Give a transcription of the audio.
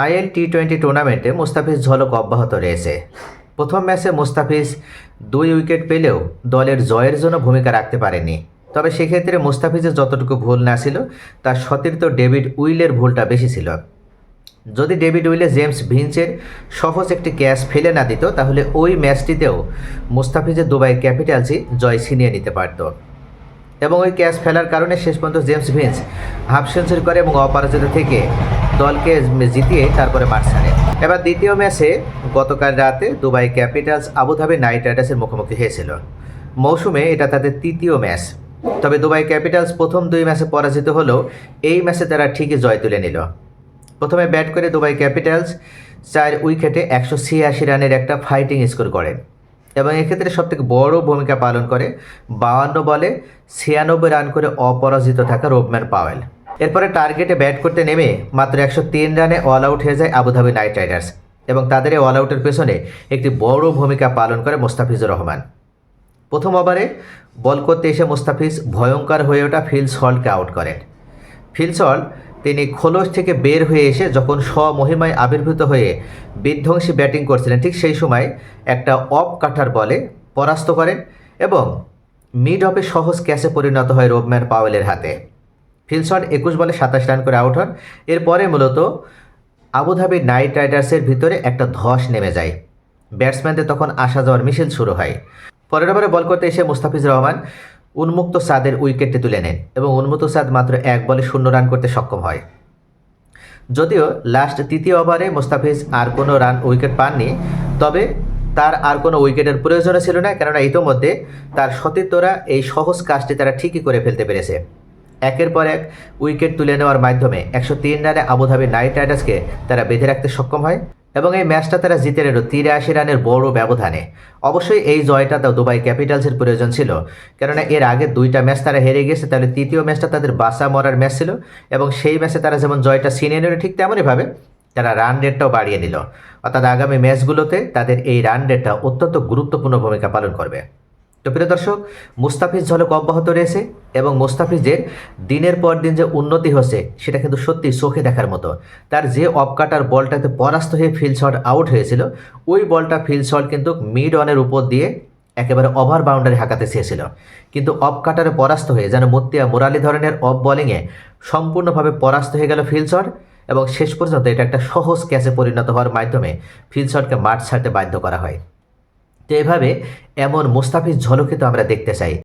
IL টি-20 টুর্নামেন্টে মুস্তাফিজ ঝলক অব্যাহত রয়েছে। প্রথম ম্যাচে মুস্তাফিজ 2 উইকেট পেলেও দলের জয়ের জন্য ভূমিকা রাখতে পারেনি। তবে সেক্ষেত্রে মুস্তাফিজের যতটুকু ভুল না ছিল, তার সতীর্থ ডেভিড উইলের ভুলটা বেশি ছিল। যদি ডেভিড উইলে জেমস ভিন্সের সহজ একটি ক্যাচ ফেলে না দিত, তাহলে ওই ম্যাচটিতেও মুস্তাফিজের দুবাই ক্যাপিটালসই জয় ছিনিয়ে নিতে পারত। এবং ওই ক্যাচ ফেলার কারণে শেষ পর্যন্ত জেমস ভিন্স হাফ সেঞ্চুরি করে এবং অপরাজিত থেকে দলকে জিতিয়ে তারপরে মাঠ ছাড়ে। এবার দ্বিতীয় ম্যাচে গতকাল রাতে দুবাই ক্যাপিটালস আবুধাবি নাইট রাইডার্সের মুখোমুখি হয়েছিল। মৌসুমে এটা তাদের তৃতীয় ম্যাচ। তবে দুবাই ক্যাপিটালস প্রথম 2 ম্যাচে পরাজিত হলেও এই ম্যাচে তারা ঠিকই জয় তুলে নিল। প্রথমে ব্যাট করে দুবাই ক্যাপিটালস 4 উইকেটে 186 রানের একটা ফাইটিং স্কোর করেন এবং এক্ষেত্রে সবথেকে বড় ভূমিকা পালন করে 52 বলে 96 রান করে অপরাজিত থাকা রোবম্যান পাওয়েল। এরপরে টার্গেটে ব্যাট করতে নেমে মাত্র 103 রানে অল আউট হয়ে যায় আবুধাবি নাইট রাইডার্স এবং তাদের এই অল আউটের পেছনে একটি বড় ভূমিকা পালন করে মুস্তাফিজুর রহমান। প্রথম ওভারে বল করতে এসে মুস্তাফিজ ভয়ঙ্কর হয়ে ওঠা ফিল সল্টকে আউট করেন। ফিল সল্ট তিনি খোলস থেকে বের হয়ে এসে যখন স্বমহিমায় আবির্ভূত হয়ে বিধ্বংসী ব্যাটিং করছিলেন, ঠিক সেই সময় একটা অফ কাটার বলে পরাস্ত করেন এবং মিড অফে সহজ ক্যাচে পরিণত হয় রোবম্যান পাওয়েলের হাতে। ফিল সল্ট 21 বলে 27 রান করে আউট হন। এরপরে মূলত আবুধাবি নাইট রাইডার্সের ভিতরে একটা ধস নেমে যায়। ব্যাটসম্যানদের তখন আসা যাওয়ার মিছিল শুরু হয়। পরের ওভারে বল করতে এসে মুস্তাফিজুর রহমান উন্মুক্ত সাদের উইকেটটি তুলে নেন এবং উন্মুক্ত সাদ মাত্র 1 বলে 0 রান করতে সক্ষম হয়। যদিও লাস্ট তৃতীয় ওভারে মুস্তাফিজ আর কোনো উইকেট পাননি, তবে তার আর কোনো উইকেটের প্রয়োজনও ছিল না, কেননা ইতোমধ্যে তার সতীর্থরা এই সহজ কাজটি তারা ঠিকই করে ফেলতে পেরেছে। একের পর এক উইকেট তুলে নেওয়ার মাধ্যমে 103 রানে আবুধাবি নাইট রাইডার্সকে তারা বেঁধে রাখতে সক্ষম হয় এবং এই ম্যাচটা তারা জিতে নিল 83 রানের বড় ব্যবধানে। অবশ্যই এই জয়টা তো দুবাই ক্যাপিটালসের প্রয়োজন ছিল, কেননা এর আগে 2টা ম্যাচ তারা হেরে গেছে। তাহলে তৃতীয় ম্যাচটা তাদের বাঁচা মরার ম্যাচ ছিল এবং সেই ম্যাচে তারা যেমন জয়টা ছিনিয়ে নিল, ঠিক তেমনইভাবে তারা রান রেটটাও বাড়িয়ে নিল। অর্থাৎ আগামী ম্যাচগুলোতে তাদের এই রান রেটটা অত্যন্ত গুরুত্বপূর্ণ ভূমিকা পালন করবে। তো প্রিয় দর্শক, মুস্তাফিজ ঝলক অব্যাহত রয়েছে এবং মুস্তাফিজের দিনের পর দিন যে উন্নতি হচ্ছে সেটা কিন্তু সত্যি চোখে দেখার মতো। তার যে অফ কাটার বলটাতে পরাস্ত হয়ে ফিল শট আউট হয়েছিল, ওই বলটা ফিল শট কিন্তু মিড অনের উপর দিয়ে একেবারে ওভার বাউন্ডারি হাঁকাতে চেয়েছিল, কিন্তু অফ কাটারে পরাস্ত হয়ে যেন মতিয়া মুরালি ধরনের অফ বলিংয়ে সম্পূর্ণভাবে পরাস্ত হয়ে গেল ফিল শট এবং শেষ পর্যন্ত এটা একটা সহজ ক্যাচে পরিণত হওয়ার মাধ্যমে ফিল শটকে মাঠ ছাড়তে বাধ্য করা হয়। তো এভাবে এমন মুস্তাফিজ ঝলকই তো আমরা দেখতে চাই।